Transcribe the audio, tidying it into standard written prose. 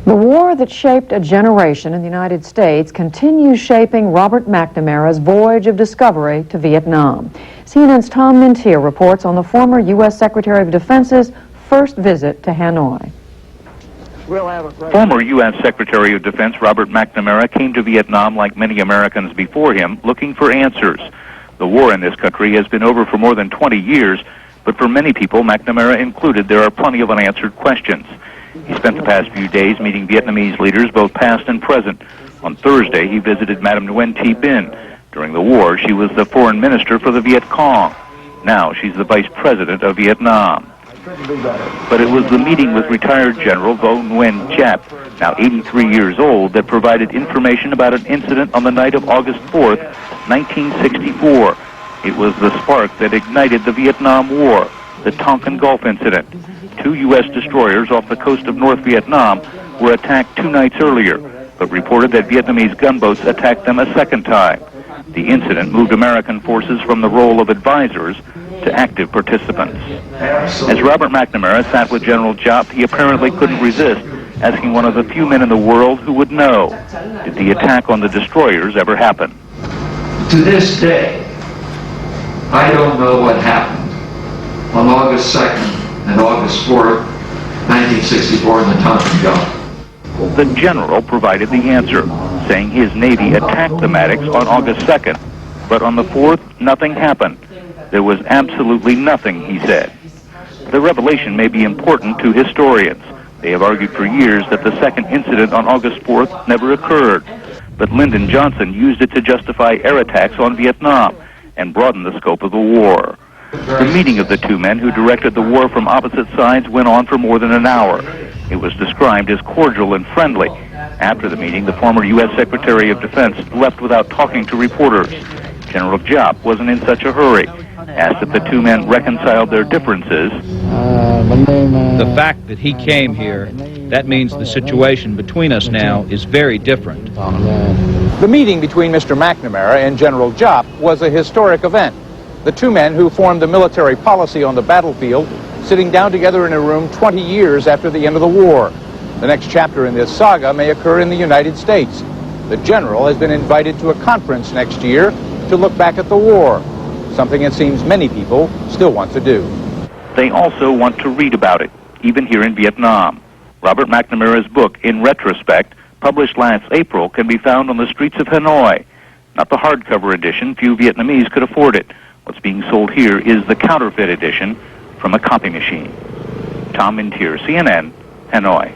The war that shaped a generation in the United States continues shaping Robert McNamara's voyage of discovery to Vietnam. CNN's Tom Mintier reports on the former U.S. Secretary of Defense's first visit to Hanoi. Former U.S. Secretary of Defense Robert McNamara came to Vietnam like many Americans before him, looking for answers. The war in this country has been over for more than 20 years, but for many people, McNamara included, there are plenty of unanswered questions. He spent the past few days meeting Vietnamese leaders, both past and present. On Thursday, he visited Madame Nguyen Thi Binh. During the war, she was the foreign minister for the Viet Cong. Now she's the vice president of Vietnam. But it was the meeting with retired General Vo Nguyen Giap, now 83 years old, that provided information about an incident on the night of August 4th, 1964. It was the spark that ignited the Vietnam War, the Tonkin Gulf Incident. 2 U.S. destroyers off the coast of North Vietnam were attacked 2 nights earlier, but reported that Vietnamese gunboats attacked them a second time. The incident moved American forces from the role of advisors to active participants. As Robert McNamara sat with General Giap, he apparently couldn't resist asking one of the few men in the world who would know, did the attack on the destroyers ever happen? To this day, I don't know what happened on August 2nd and August 4th, 1964 in the Tonkin Gulf. The general provided the answer, saying his Navy attacked the Maddox on August 2nd, but on the 4th, nothing happened. There was absolutely nothing, he said. The revelation may be important to historians. They have argued for years that the second incident on August 4th never occurred, but Lyndon Johnson used it to justify air attacks on Vietnam and broaden the scope of the war. The meeting of the 2 men who directed the war from opposite sides went on for more than an hour. It was described as cordial and friendly. After the meeting, the former U.S. Secretary of Defense left without talking to reporters. General Giap wasn't in such a hurry. Asked if the 2 men reconciled their differences. The fact that he came here, that means the situation between us now is very different. The meeting between Mr. McNamara and General Giap was a historic event. The 2 men who formed the military policy on the battlefield sitting down together in a room 20 years after the end of the war. The next chapter in this saga may occur in the United States. The general has been invited to a conference next year to look back at the war, something it seems many people still want to do. They also want to read about it, even here in Vietnam. Robert McNamara's book, In Retrospect, published last April, can be found on the streets of Hanoi. Not the hardcover edition, few Vietnamese could afford it. What's being sold here is the counterfeit edition from a copy machine. Tom Mintier, CNN, Hanoi.